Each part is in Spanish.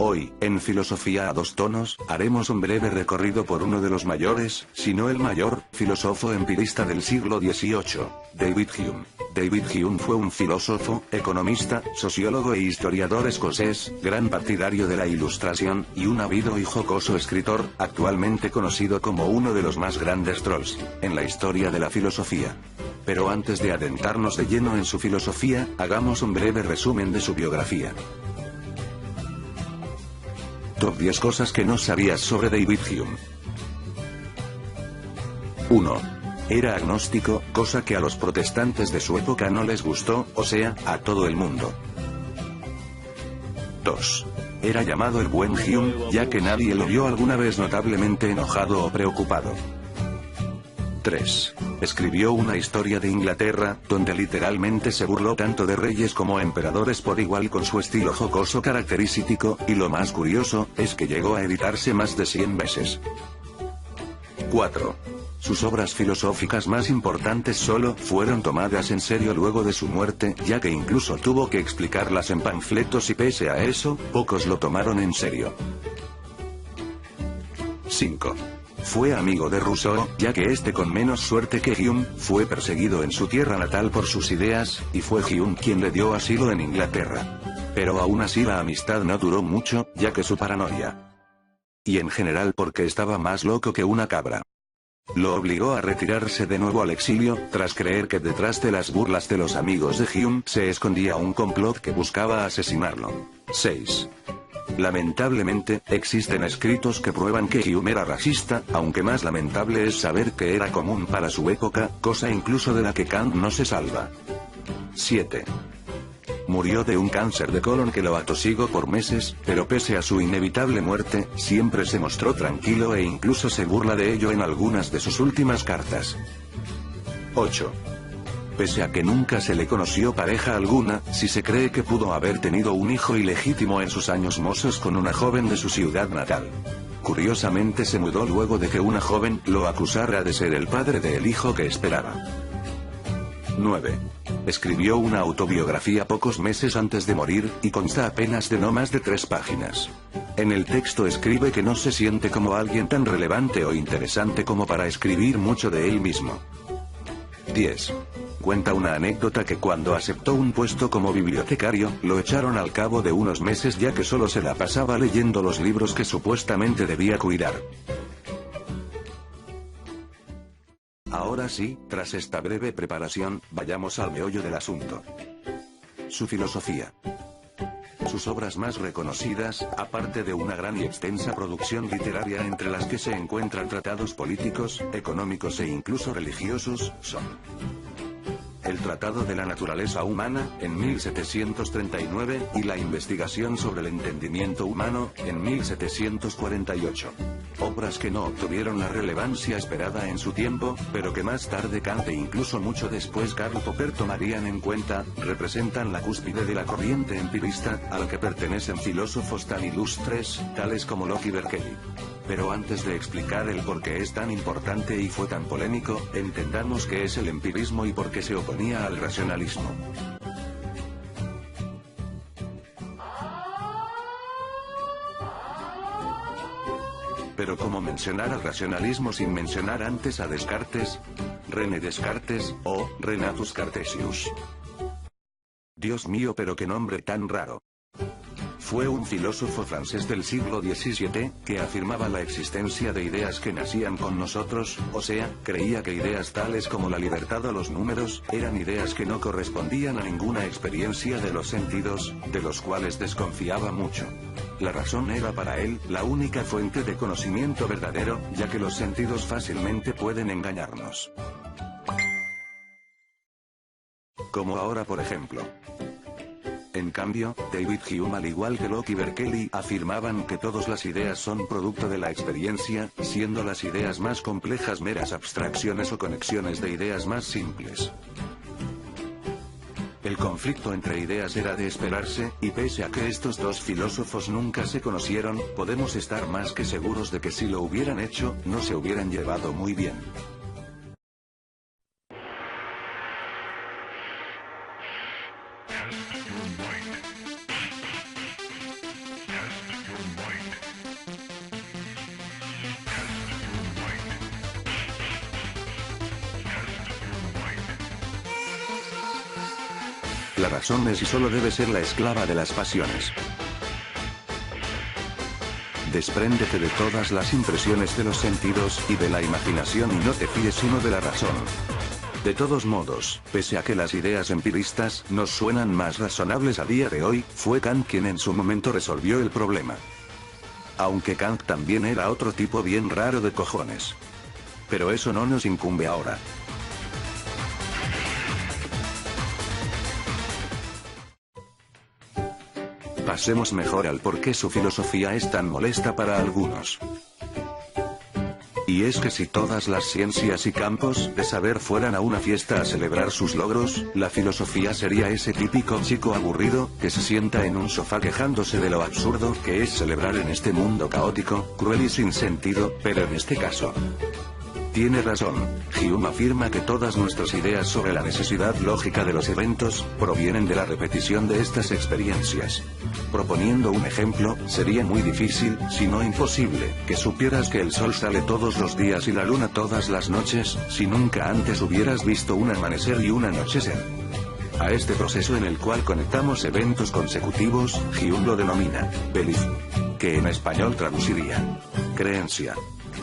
Hoy, en Filosofía a dos tonos, haremos un breve recorrido por uno de los mayores, si no el mayor, filósofo empirista del siglo XVIII, David Hume. David Hume fue un filósofo, economista, sociólogo e historiador escocés, gran partidario de la Ilustración, y un ávido y jocoso escritor, actualmente conocido como uno de los más grandes trolls en la historia de la filosofía. Pero antes de adentrarnos de lleno en su filosofía, hagamos un breve resumen de su biografía. Top 10 cosas que no sabías sobre David Hume. 1. Era agnóstico, cosa que a los protestantes de su época no les gustó, o sea, a todo el mundo. 2. Era llamado el buen Hume, ya que nadie lo vio alguna vez notablemente enojado o preocupado. 3. Escribió una historia de Inglaterra, donde literalmente se burló tanto de reyes como emperadores por igual con su estilo jocoso característico, y lo más curioso, es que llegó a editarse más de 100 veces. 4. Sus obras filosóficas más importantes solo fueron tomadas en serio luego de su muerte, ya que incluso tuvo que explicarlas en panfletos y pese a eso, pocos lo tomaron en serio. 5. Fue amigo de Rousseau, ya que este con menos suerte que Hume, fue perseguido en su tierra natal por sus ideas, y fue Hume quien le dio asilo en Inglaterra. Pero aún así la amistad no duró mucho, ya que su paranoia, y en general porque estaba más loco que una cabra, lo obligó a retirarse de nuevo al exilio, tras creer que detrás de las burlas de los amigos de Hume se escondía un complot que buscaba asesinarlo. 6. Lamentablemente, existen escritos que prueban que Hume era racista, aunque más lamentable es saber que era común para su época, cosa incluso de la que Kant no se salva. 7. Murió de un cáncer de colon que lo atosigó por meses, pero pese a su inevitable muerte, siempre se mostró tranquilo e incluso se burla de ello en algunas de sus últimas cartas. 8. Pese a que nunca se le conoció pareja alguna, sí se cree que pudo haber tenido un hijo ilegítimo en sus años mozos con una joven de su ciudad natal. Curiosamente se mudó luego de que una joven lo acusara de ser el padre del hijo que esperaba. 9. Escribió una autobiografía pocos meses antes de morir, y consta apenas de no más de 3 páginas. En el texto escribe que no se siente como alguien tan relevante o interesante como para escribir mucho de él mismo. 10. Cuenta una anécdota que cuando aceptó un puesto como bibliotecario, lo echaron al cabo de unos meses ya que solo se la pasaba leyendo los libros que supuestamente debía cuidar. Ahora sí, tras esta breve preparación, vayamos al meollo del asunto. Su filosofía. Sus obras más reconocidas, aparte de una gran y extensa producción literaria entre las que se encuentran tratados políticos, económicos e incluso religiosos, son: el Tratado de la Naturaleza Humana, en 1739, y la Investigación sobre el Entendimiento Humano, en 1748. Obras que no obtuvieron la relevancia esperada en su tiempo, pero que más tarde Kant e incluso mucho después Karl Popper tomarían en cuenta, representan la cúspide de la corriente empirista, a la que pertenecen filósofos tan ilustres, tales como Locke y Berkeley. Pero antes de explicar el por qué es tan importante y fue tan polémico, entendamos qué es el empirismo y por qué se oponía al racionalismo. Pero ¿cómo mencionar al racionalismo sin mencionar antes a Descartes? René Descartes, o Renatus Cartesius. Dios mío, pero qué nombre tan raro. Fue un filósofo francés del siglo XVII, que afirmaba la existencia de ideas que nacían con nosotros, o sea, creía que ideas tales como la libertad o los números, eran ideas que no correspondían a ninguna experiencia de los sentidos, de los cuales desconfiaba mucho. La razón era para él la única fuente de conocimiento verdadero, ya que los sentidos fácilmente pueden engañarnos. Como ahora por ejemplo. En cambio, David Hume al igual que Locke y Berkeley afirmaban que todas las ideas son producto de la experiencia, siendo las ideas más complejas meras abstracciones o conexiones de ideas más simples. El conflicto entre ideas era de esperarse, y pese a que estos dos filósofos nunca se conocieron, podemos estar más que seguros de que si lo hubieran hecho, no se hubieran llevado muy bien. La razón es y solo debe ser la esclava de las pasiones. Despréndete de todas las impresiones de los sentidos y de la imaginación y no te fíes sino de la razón. De todos modos, pese a que las ideas empiristas nos suenan más razonables a día de hoy, fue Kant quien en su momento resolvió el problema. Aunque Kant también era otro tipo bien raro de cojones. Pero eso no nos incumbe ahora. Pasemos mejor al por qué su filosofía es tan molesta para algunos. Y es que si todas las ciencias y campos de saber fueran a una fiesta a celebrar sus logros, la filosofía sería ese típico chico aburrido, que se sienta en un sofá quejándose de lo absurdo que es celebrar en este mundo caótico, cruel y sin sentido, pero en este caso. Tiene razón. Hume afirma que todas nuestras ideas sobre la necesidad lógica de los eventos, provienen de la repetición de estas experiencias. Proponiendo un ejemplo, sería muy difícil, si no imposible, que supieras que el sol sale todos los días y la luna todas las noches, si nunca antes hubieras visto un amanecer y un anochecer. A este proceso en el cual conectamos eventos consecutivos, Hume lo denomina belief, que en español traduciría creencia.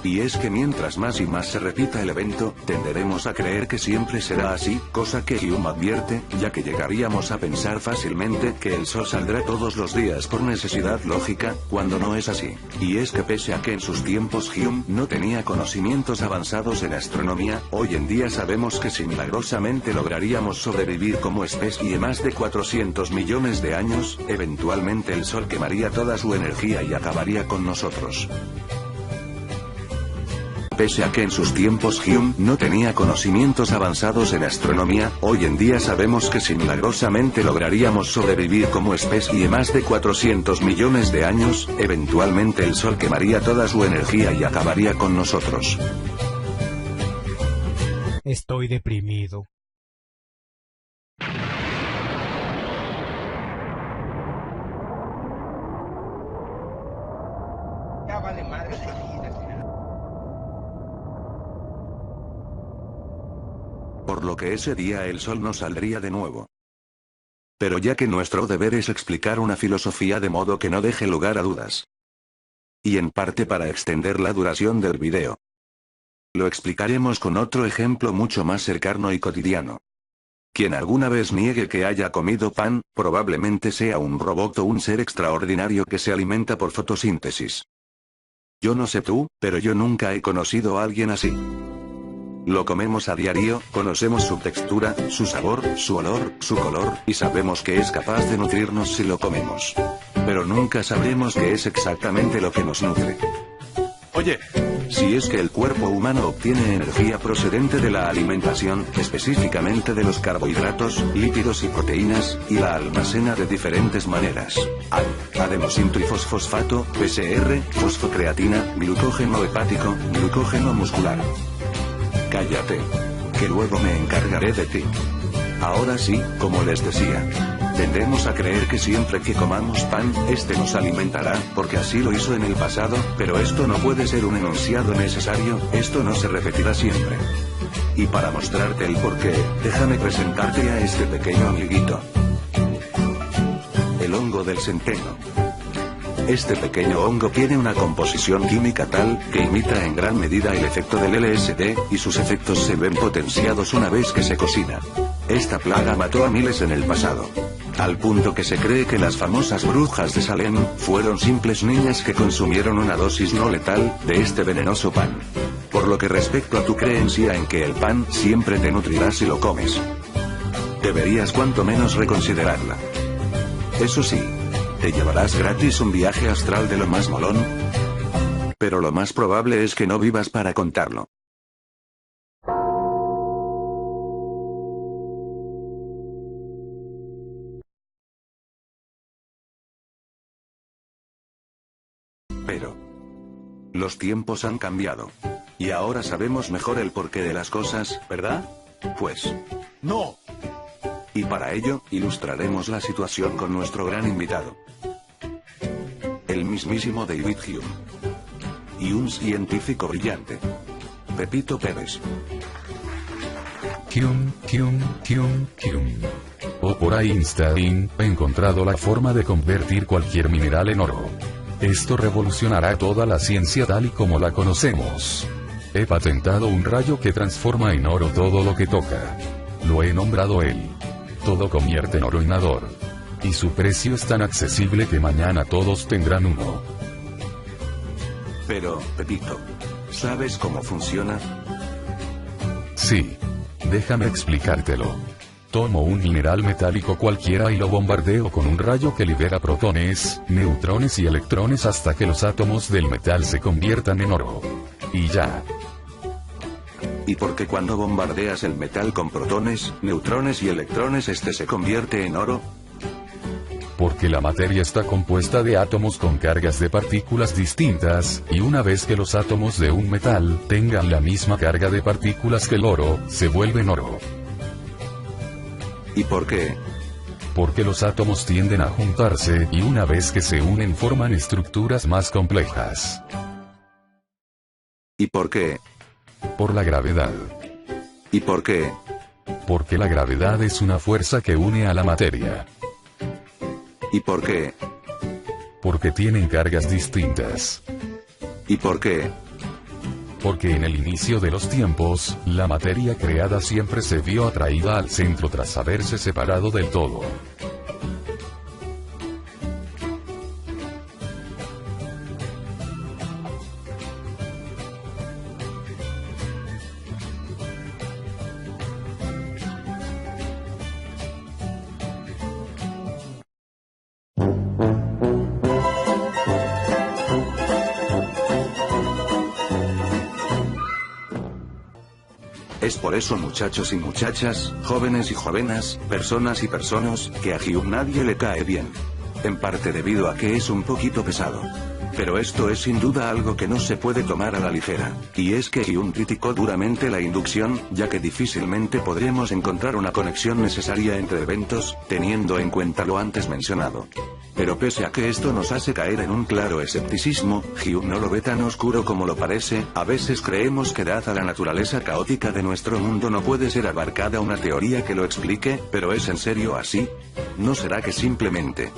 Y es que mientras más y más se repita el evento, tenderemos a creer que siempre será así, cosa que Hume advierte, ya que llegaríamos a pensar fácilmente que el sol saldrá todos los días por necesidad lógica, cuando no es así. Y es que pese a que en sus tiempos Hume no tenía conocimientos avanzados en astronomía, hoy en día sabemos que si milagrosamente lograríamos sobrevivir como especie más de 400 millones de años, eventualmente el sol quemaría toda su energía y acabaría con nosotros. Pese a que en sus tiempos Hume no tenía conocimientos avanzados en astronomía, hoy en día sabemos que si milagrosamente lograríamos sobrevivir como especie más de 400 millones de años, eventualmente el Sol quemaría toda su energía y acabaría con nosotros. Estoy deprimido. Ya vale madre. Por lo que ese día el sol no saldría de nuevo. Pero ya que nuestro deber es explicar una filosofía de modo que no deje lugar a dudas. Y en parte para extender la duración del video. Lo explicaremos con otro ejemplo mucho más cercano y cotidiano. Quien alguna vez niegue que haya comido pan, probablemente sea un robot o un ser extraordinario que se alimenta por fotosíntesis. Yo no sé tú, pero yo nunca he conocido a alguien así. Lo comemos a diario, conocemos su textura, su sabor, su olor, su color, y sabemos que es capaz de nutrirnos si lo comemos. Pero nunca sabremos qué es exactamente lo que nos nutre. Oye, si es que el cuerpo humano obtiene energía procedente de la alimentación, específicamente de los carbohidratos, lípidos y proteínas, y la almacena de diferentes maneras. Adenosintrifosfosfato, PCR, fosfocreatina, glucógeno hepático, glucógeno muscular. Cállate. Que luego me encargaré de ti. Ahora sí, como les decía. Tendemos a creer que siempre que comamos pan, este nos alimentará, porque así lo hizo en el pasado, pero esto no puede ser un enunciado necesario, esto no se repetirá siempre. Y para mostrarte el porqué, déjame presentarte a este pequeño amiguito. El hongo del centeno. Este pequeño hongo tiene una composición química tal, que imita en gran medida el efecto del LSD, y sus efectos se ven potenciados una vez que se cocina. Esta plaga mató a miles en el pasado. Al punto que se cree que las famosas brujas de Salem, fueron simples niñas que consumieron una dosis no letal, de este venenoso pan. Por lo que respecto a tu creencia en que el pan siempre te nutrirá si lo comes, deberías cuanto menos reconsiderarla. Eso sí, ¿te llevarás gratis un viaje astral de lo más molón? Pero lo más probable es que no vivas para contarlo. Los tiempos han cambiado. Y ahora sabemos mejor el porqué de las cosas, ¿verdad? Pues... No. Y para ello, ilustraremos la situación con nuestro gran invitado. El mismísimo David Hume. Y un científico brillante. Pepito Pérez. Hume. O por Einstein, ha encontrado la forma de convertir cualquier mineral en oro. Esto revolucionará toda la ciencia tal y como la conocemos. He patentado un rayo que transforma en oro todo lo que toca. Lo he nombrado él. Todo convierte en oro inodoro. Y su precio es tan accesible que mañana todos tendrán uno. Pero, Pepito, ¿sabes cómo funciona? Sí. Déjame explicártelo. Tomo un mineral metálico cualquiera y lo bombardeo con un rayo que libera protones, neutrones y electrones hasta que los átomos del metal se conviertan en oro. Y ya. ¿Y por qué cuando bombardeas el metal con protones, neutrones y electrones este se convierte en oro? Porque la materia está compuesta de átomos con cargas de partículas distintas, y una vez que los átomos de un metal tengan la misma carga de partículas que el oro, se vuelven oro. ¿Y por qué? Porque los átomos tienden a juntarse y una vez que se unen forman estructuras más complejas. ¿Y por qué? Por la gravedad. ¿Y por qué? Porque la gravedad es una fuerza que une a la materia. ¿Y por qué? Porque tienen cargas distintas. ¿Y por qué? Porque en el inicio de los tiempos, la materia creada siempre se vio atraída al centro tras haberse separado del todo. Es por eso, muchachos y muchachas, jóvenes y jovenas, personas y personas, que a Hume nadie le cae bien. En parte debido a que es un poquito pesado. Pero esto es sin duda algo que no se puede tomar a la ligera, y es que Hume criticó duramente la inducción, ya que difícilmente podremos encontrar una conexión necesaria entre eventos, teniendo en cuenta lo antes mencionado. Pero pese a que esto nos hace caer en un claro escepticismo, Hume no lo ve tan oscuro como lo parece. A veces creemos que dada la naturaleza caótica de nuestro mundo no puede ser abarcada una teoría que lo explique, pero ¿es en serio así? ¿No será que simplemente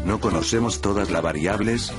no conocemos todas las variables?